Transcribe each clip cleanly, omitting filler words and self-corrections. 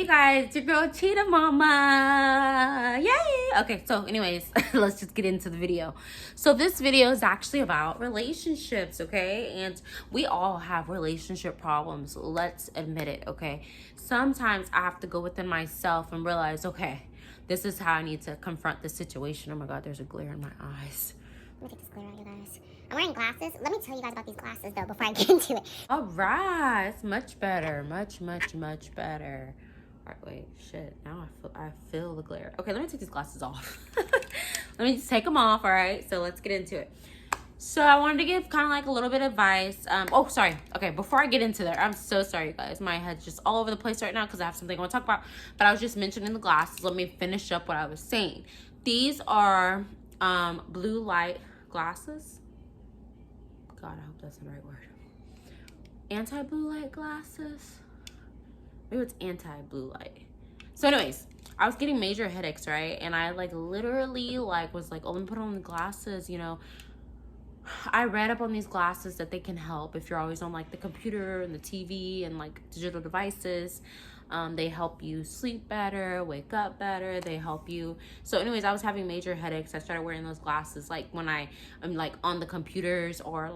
you guys, it's your girl Cheetah Mama. Yay! Okay, so anyways, let's just get into the video. So this video is actually about relationships, okay? And we all have relationship problems. Let's admit it, okay? Sometimes I have to go within myself and realize, okay, this is how I need to confront this situation. Oh my God, there's a glare in my eyes. Let me take this glare out, you guys. I'm wearing glasses. Let me tell you guys about these glasses, though, before I get into it. All right, it's much better, much better. All right, wait, shit. Now I feel the glare. Okay, let me take these glasses off. Let me just take them off. All right, so let's get into it. So I wanted to give kind of like a little bit of advice. Oh, sorry. Okay, before I get into that, I'm so sorry, you guys. My head's just all over the place right now because I have something I want to talk about. But I was just mentioning the glasses. Let me finish up what I was saying. These are blue light glasses. God, I hope that's the right word. Anti-blue light glasses. Maybe it's anti-blue light. So anyways, I was getting major headaches, right? And I literally was like, oh, let me put on the glasses, you know. I read up on these glasses that they can help if you're always on the computer and the TV and digital devices. They help you sleep better, wake up better. They help you. So anyways, I was having major headaches. I started wearing those glasses when I'm on the computers or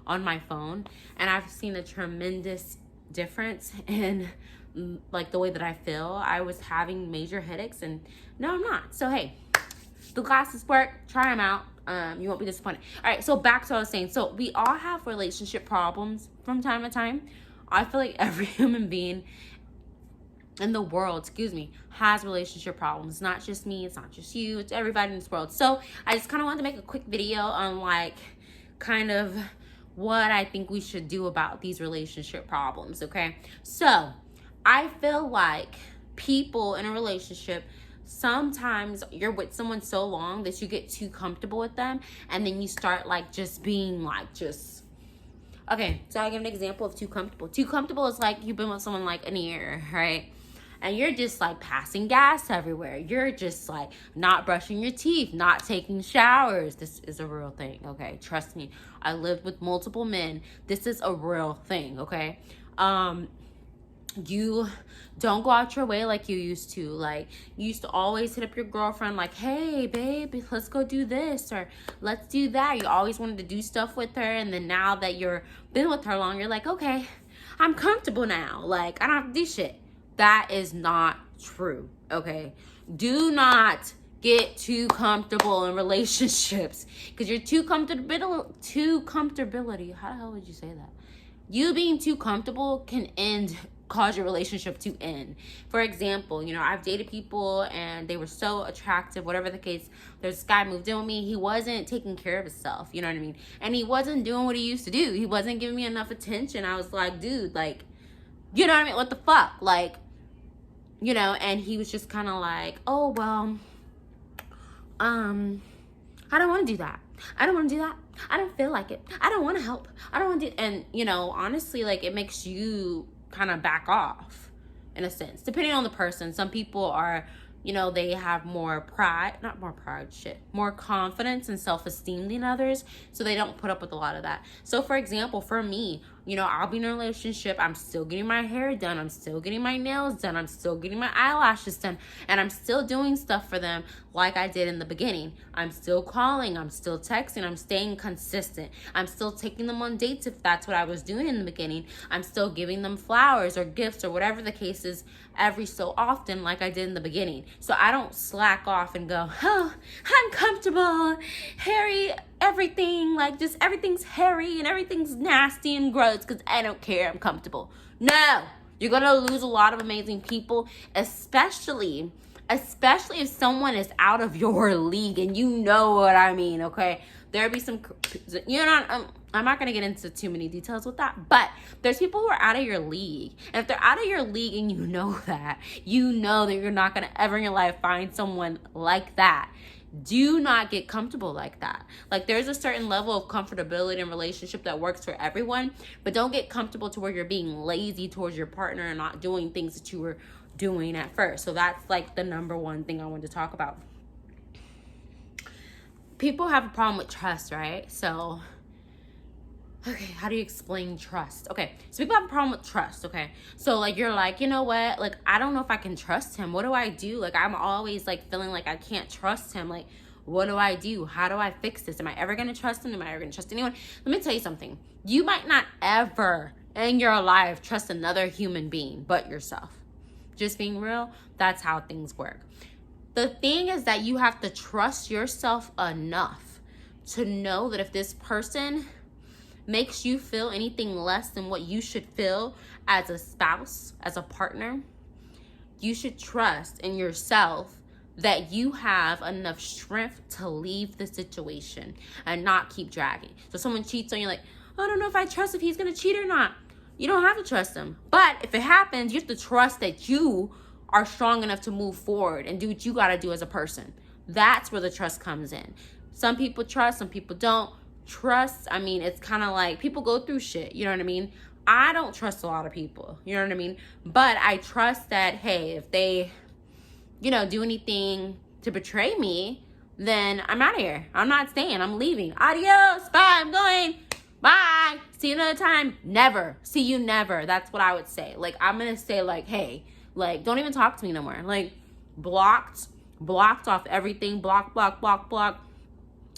on my phone. And I've seen a tremendous difference in the way that I feel. I was having major headaches and no, I'm not. So hey, the glasses work. Try them out. You won't be disappointed. All right, so back to what I was saying. So we all have relationship problems from time to time. I feel like every human being in the world, has relationship problems. It's not just me, it's not just you, it's everybody in this world. So I just kind of wanted to make a quick video on kind of what I think we should do about these relationship problems, okay? So I feel like people in a relationship, sometimes you're with someone so long that you get too comfortable with them, and then you start just being okay, so I'll give an example of too comfortable. Too comfortable is you've been with someone a year, right? And you're just passing gas everywhere. You're just not brushing your teeth, not taking showers. This is a real thing, okay? Trust me. I lived with multiple men. This is a real thing, okay? You don't go out your way like you used to. You used to always hit up your girlfriend hey, babe, let's go do this or let's do that. You always wanted to do stuff with her, and then now that you're been with her long, you're okay, I'm comfortable now. I don't have to do shit. That is not true, okay? Do not get too comfortable in relationships because you're too comfortability. How the hell would you say that? You being too comfortable can cause your relationship to end. For example, I've dated people and they were so attractive, whatever the case. There's this guy moved in with me. He wasn't taking care of himself, you know what I mean? And he wasn't doing what he used to do. He wasn't giving me enough attention. I was like, dude, you know what I mean? What the fuck? And he was just kind of oh, well, I don't want to do that. I don't want to do that. I don't feel like it. I don't want to help. I don't want to do, and honestly, it makes you kind of back off in a sense, depending on the person. Some people are, they have more confidence and self-esteem than others, so they don't put up with a lot of that. So for example, for me, I'll be in a relationship, I'm still getting my hair done, I'm still getting my nails done, I'm still getting my eyelashes done, and I'm still doing stuff for them like I did in the beginning. I'm still calling, I'm still texting, I'm staying consistent. I'm still taking them on dates if that's what I was doing in the beginning. I'm still giving them flowers or gifts or whatever the case is every so often like I did in the beginning. So I don't slack off and go, oh, I'm comfortable, hairy, everything, just everything's hairy and everything's nasty and gross because I don't care, I'm comfortable. No, you're gonna lose a lot of amazing people, especially if someone is out of your league, and you know what I mean, okay? There'll be some, I'm not gonna get into too many details with that, but there's people who are out of your league. And if they're out of your league and you know that you're not gonna ever in your life find someone like that. Do not get comfortable like that. There's a certain level of comfortability in relationship that works for everyone, but don't get comfortable to where you're being lazy towards your partner and not doing things that you were doing at first. So that's the number one thing I wanted to talk about. People have a problem with trust, right? So Okay, how do you explain trust? Okay, so people have a problem with trust, okay? So, like, you're like, you know what? Like, I don't know if I can trust him. What do I do? Like, I'm always, like, feeling like I can't trust him. Like, what do I do? How do I fix this? Am I ever going to trust him? Am I ever going to trust anyone? Let me tell you something. You might not ever in your life trust another human being but yourself. Just being real, that's how things work. The thing is that you have to trust yourself enough to know that if this person makes you feel anything less than what you should feel as a spouse, as a partner, you should trust in yourself that you have enough strength to leave the situation and not keep dragging. So someone cheats on you, like, I don't know if I trust if he's gonna cheat or not. You don't have to trust him. But if it happens, you have to trust that you are strong enough to move forward and do what you gotta do as a person. That's where the trust comes in. Some people trust, some people don't. Trust, I mean, it's kind of like people go through shit, you know what I mean? I don't trust a lot of people, you know what I mean? But I trust that, hey, if they, do anything to betray me, then I'm out of here. I'm not staying. I'm leaving. Adios. Bye. I'm going. Bye. See you another time. Never. See you never. That's what I would say. Like, I'm going to say, like, hey, like, don't even talk to me no more. Like, blocked off everything. Block.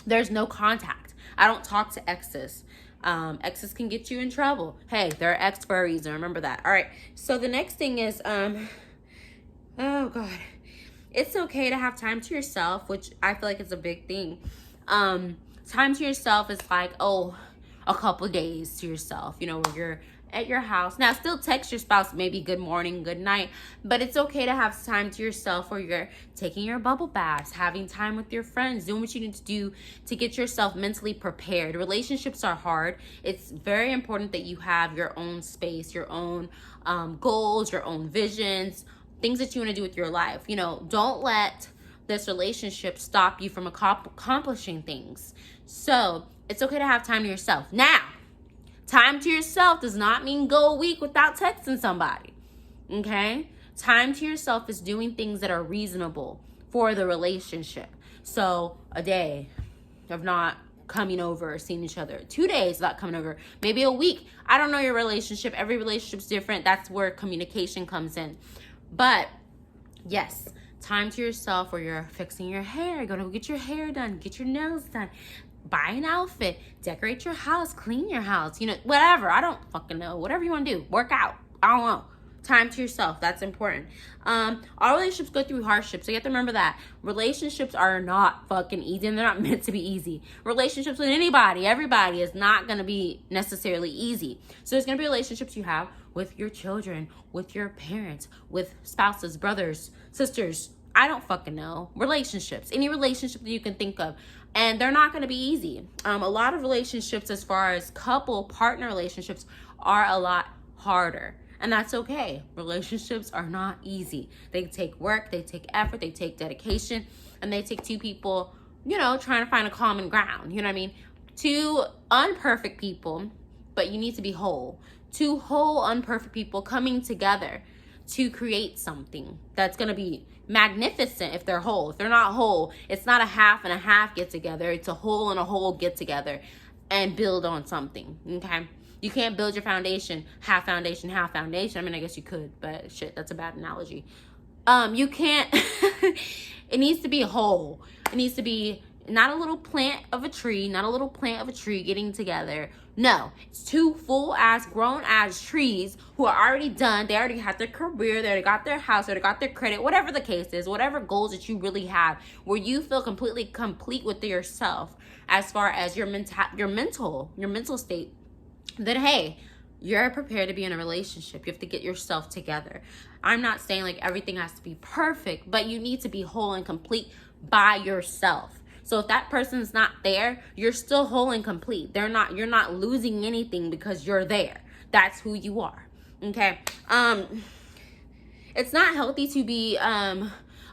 There's no contact. I don't talk to exes. Exes can get you in trouble. Hey, they're ex for a reason. Remember that. All right. So the next thing is, oh God. It's okay to have time to yourself, which I feel like it's a big thing. Time to yourself is like, a couple days to yourself, where you're at your house. Now, still text your spouse, maybe good morning, good night, but it's okay to have time to yourself where you're taking your bubble baths, having time with your friends, doing what you need to do to get yourself mentally prepared. Relationships are hard. It's very important that you have your own space, your own goals, your own visions, things that you want to do with your life. Don't let this relationship stop you from accomplishing things. So it's okay to have time to yourself. Now, time to yourself does not mean go a week without texting somebody, okay? Time to yourself is doing things that are reasonable for the relationship. So a day of not coming over or seeing each other, 2 days without coming over, maybe a week. I don't know your relationship. Every relationship's different. That's where communication comes in. But yes, time to yourself where you're fixing your hair, going to get your hair done, get your nails done, buy an outfit, decorate your house, clean your house, whatever. I don't fucking know. Whatever you want to do, work out. I don't know. Time to yourself. That's important. All relationships go through hardships. So you have to remember that. Relationships are not fucking easy, and they're not meant to be easy. Relationships with anybody, everybody is not going to be necessarily easy. So there's going to be relationships you have with your children, with your parents, with spouses, brothers, sisters. I don't fucking know. Relationships. Any relationship that you can think of. And they're not going to be easy. A lot of relationships, as far as partner relationships, are a lot harder. And that's okay. Relationships are not easy. They take work, they take effort, they take dedication, and they take two people, trying to find a common ground. You know what I mean? Two unperfect people, but you need to be whole. Two whole, unperfect people coming together to create something that's going to be magnificent if they're whole. If they're not whole, it's not a half and a half get together. It's a whole and a whole get together and build on something. Okay? You can't build your foundation, half foundation, half foundation. I mean, I guess you could, but shit, that's a bad analogy. You can't, it needs to be whole. It needs to be not a little plant of a tree getting together. No, it's two full-ass, grown-ass trees who are already done. They already have their career. They already got their house. They already got their credit. Whatever the case is, whatever goals that you really have, where you feel completely complete with yourself as far as your mental state, then hey, you're prepared to be in a relationship. You have to get yourself together. I'm not saying like everything has to be perfect, but you need to be whole and complete by yourself. So if that person's not there, you're still whole and complete. You're not losing anything because you're there. That's who you are. Okay. It's not healthy to be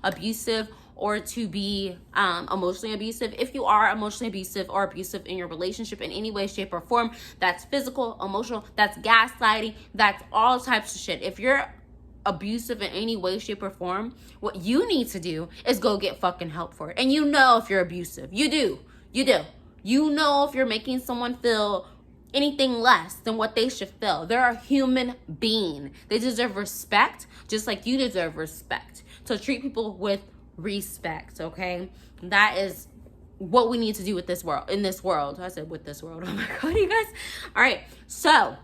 abusive or to be emotionally abusive. If you are emotionally abusive or abusive in your relationship in any way, shape, or form, that's physical, emotional, that's gaslighting, that's all types of shit. If you're abusive in any way, shape, or form, what you need to do is go get fucking help for it. And if you're abusive. You do. You know if you're making someone feel anything less than what they should feel. They're a human being. They deserve respect just like you deserve respect. So treat people with respect, okay? That is what we need to do with this world, in this world. I said with this world. Oh my God, you guys. All right. So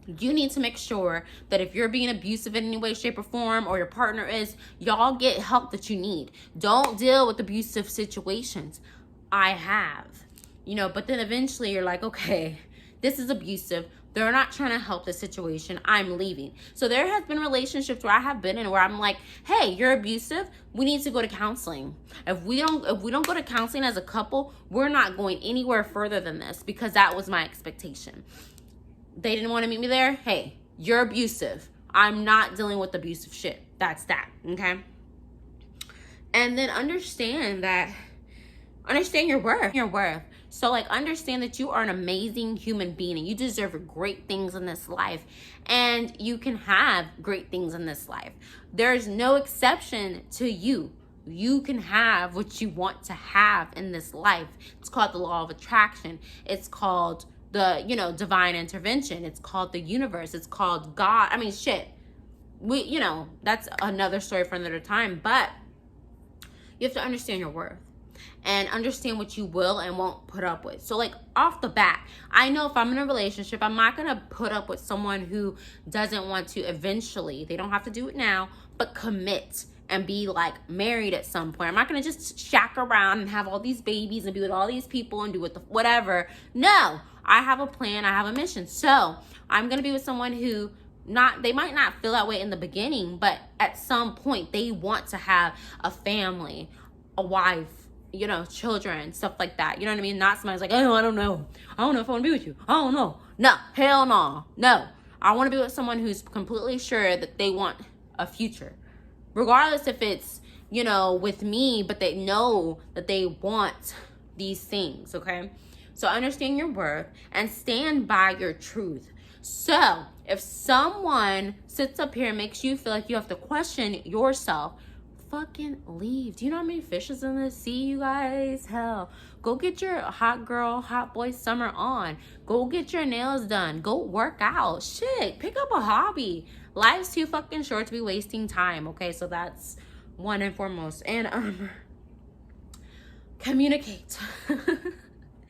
you need to make sure that if you're being abusive in any way, shape, or form, or your partner is, y'all get help that you need. Don't deal with abusive situations. I have, but then eventually you're like, okay, this is abusive. They're not trying to help the situation. I'm leaving. So there has been relationships where I have been in where I'm like, hey, you're abusive. We need to go to counseling. If we don't go to counseling as a couple, we're not going anywhere further than this, because that was my expectation. They didn't want to meet me there. Hey, you're abusive. I'm not dealing with abusive shit. That's that. Okay. And then understand your worth. So like, understand that you are an amazing human being and you deserve great things in this life, and you can have great things in this life. There's no exception to you. You can have what you want to have in this life. It's called the law of attraction. It's called the, divine intervention. It's called the universe. It's called God. I mean, shit. That's another story for another time, but you have to understand your worth and understand what you will and won't put up with. So like, off the bat, I know if I'm in a relationship, I'm not going to put up with someone who doesn't want to eventually, they don't have to do it now, but commit and be like married at some point. I'm not going to just shack around and have all these babies and be with all these people and do whatever. No, I have a plan. I have a mission. So I'm going to be with someone who they might not feel that way in the beginning, but at some point they want to have a family, a wife, children, stuff like that. You know what I mean? Not somebody's like, oh, I don't know if I want to be with you. I don't know. No, hell no. No, I want to be with someone who's completely sure that they want a future. Regardless if it's, with me, but they know that they want these things, okay? So understand your worth and stand by your truth. So if someone sits up here and makes you feel like you have to question yourself, fucking leave. Do you know how many fish is in the sea, you guys? Hell, go get your hot girl, hot boy summer on. Go get your nails done. Go work out. Shit, pick up a hobby. Life's too fucking short to be wasting time, okay? So that's one and foremost. And communicate.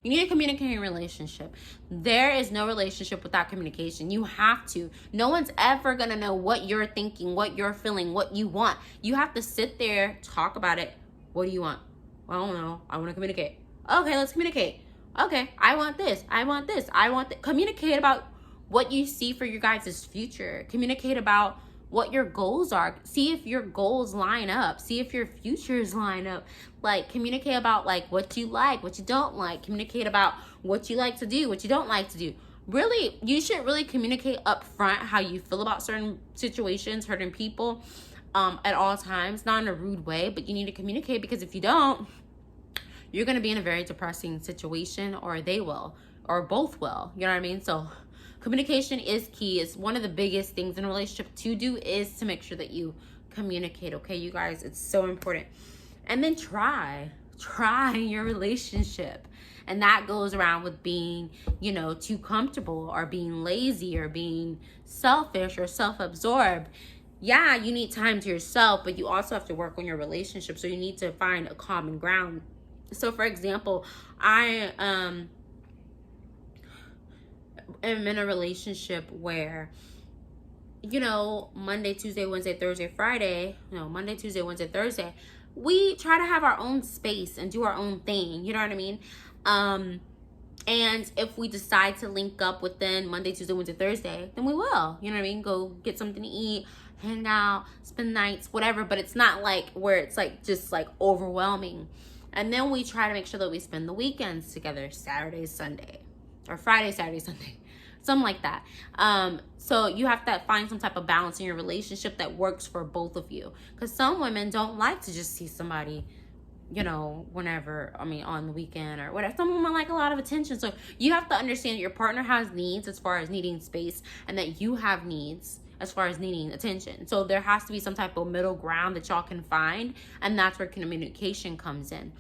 You need a communicating relationship. There is no relationship without communication. You have to. No one's ever going to know what you're thinking, what you're feeling, what you want. You have to sit there, talk about it. What do you want? Well, I don't know. I want to communicate. Okay, let's communicate. Okay, I want this. I want this. I want that. Communicate about what you see for your guys' future. Communicate about what your goals are. See if your goals line up. See if your futures line up. Like, communicate about like what you like, what you don't like. Communicate about what you like to do, what you don't like to do. Really, you should really communicate up front how you feel about certain situations, certain people, at all times. Not in a rude way, but you need to communicate, because if you don't, you're going to be in a very depressing situation, or they will, or both will. You know what I mean? So communication is key. It's one of the biggest things in a relationship to do, is to make sure that you communicate, okay, you guys? It's so important. And then try your relationship. And that goes around with being, too comfortable, or being lazy, or being selfish or self-absorbed. Yeah, you need time to yourself, but you also have to work on your relationship. So you need to find a common ground. So for example, I am in a relationship where, Monday, Tuesday, Wednesday, Thursday, Friday, Monday, Tuesday, Wednesday, Thursday, we try to have our own space and do our own thing. You know what I mean? And if we decide to link up within Monday, Tuesday, Wednesday, Thursday, then we will. You know what I mean? Go get something to eat, hang out, spend nights, whatever. But it's not like where it's like just like overwhelming. And then we try to make sure that we spend the weekends together, Saturday, Sunday, or Friday, Saturday, Sunday. Something like that. So you have to find some type of balance in your relationship that works for both of you. Because some women don't like to just see somebody, whenever, on the weekend or whatever. Some women like a lot of attention. So you have to understand that your partner has needs as far as needing space, and that you have needs as far as needing attention. So there has to be some type of middle ground that y'all can find. And that's where communication comes in.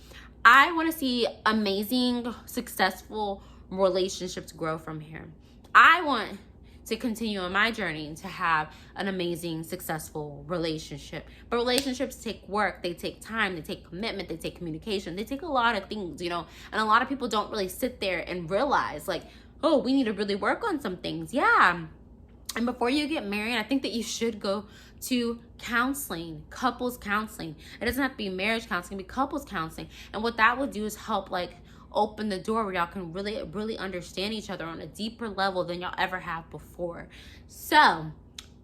I want to see amazing, successful relationships grow from here. I want to continue on my journey to have an amazing, successful relationship. But relationships take work, they take time, they take commitment, they take communication, they take a lot of things, you know. And a lot of people don't really sit there and realize, like, oh, we need to really work on some things. Yeah. And before you get married, I think that you should go to counseling, couples counseling. It doesn't have to be marriage counseling, but couples counseling. And what that would do is help, like, open the door where y'all can really understand each other on a deeper level than y'all ever have before. So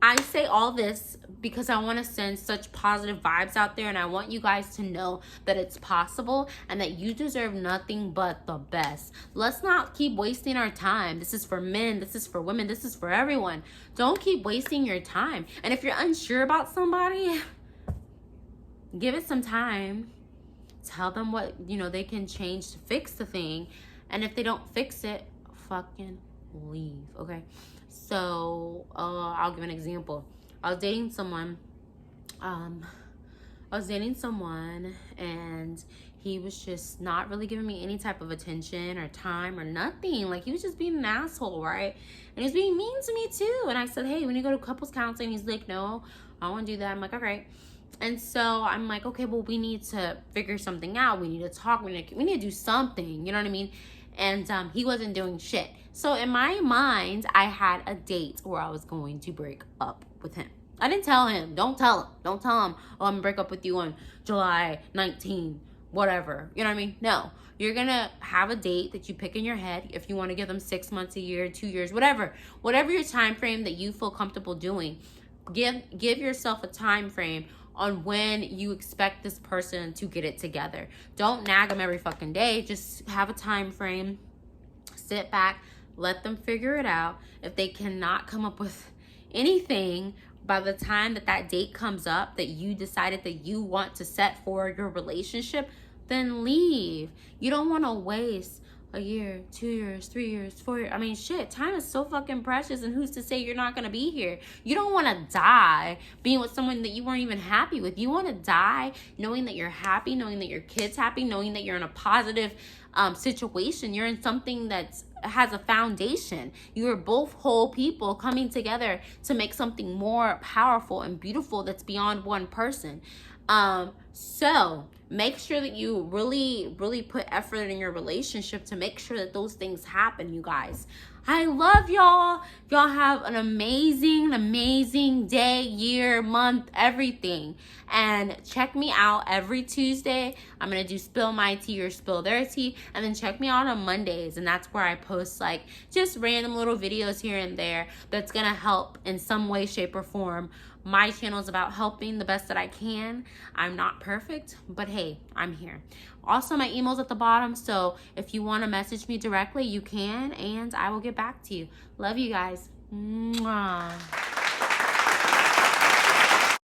I say all this because I want to send such positive vibes out there, and I want you guys to know that it's possible and that you deserve nothing but the best. Let's not keep wasting our time. This is for men, this is for women, this is for everyone. Don't keep wasting your time. And if you're unsure about somebody, give it some time. Tell them what, you know, they can change to fix the thing. And if they don't fix it, fucking leave, okay? So, I'll give an example. I was dating someone, and he was just not really giving me any type of attention or time or nothing. Like, he was just being an asshole, right? And he was being mean to me too. And I said, hey, when you go to couples counseling, he's like, no, I don't want to do that. I'm like, all right. And so I'm like, okay, well, we need to figure something out. We need to talk. We need to do something. You know what I mean? And he wasn't doing shit. So in my mind, I had a date where I was going to break up with him. I didn't tell him. Don't tell him. Oh, I'm going to break up with you on July 19, whatever. You know what I mean? No. You're going to have a date that you pick in your head. If you want to give them 6 months, a year, 2 years, whatever your time frame that you feel comfortable doing, give yourself a time frame on when you expect this person to get it together. Don't nag them every fucking day. Just have a time frame. Sit back. Let them figure it out. If they cannot come up with anything by the time that date comes up that you decided that you want to set for your relationship, then leave. You don't want to waste a year, 2 years, 3 years, 4 years. I mean, shit, time is so fucking precious, and who's to say you're not going to be here? You don't want to die being with someone that you weren't even happy with. You want to die knowing that you're happy, knowing that your kid's happy, knowing that you're in a positive situation. You're in something that has a foundation. You are both whole people coming together to make something more powerful and beautiful that's beyond one person. So make sure that you really put effort in your relationship to make sure that those things happen, you guys. I love y'all. Y'all have an amazing day, year, month, everything. And check me out every Tuesday. I'm going to do Spill My Tea or Spill Their Tea. And then check me out on Mondays. And that's where I post like just random little videos here and there that's going to help in some way, shape, or form. My channel is about helping the best that I can. I'm not perfect, but hey, I'm here. Also, my email's at the bottom, so if you want to message me directly, you can, and I will get back to you. Love you guys. Mwah.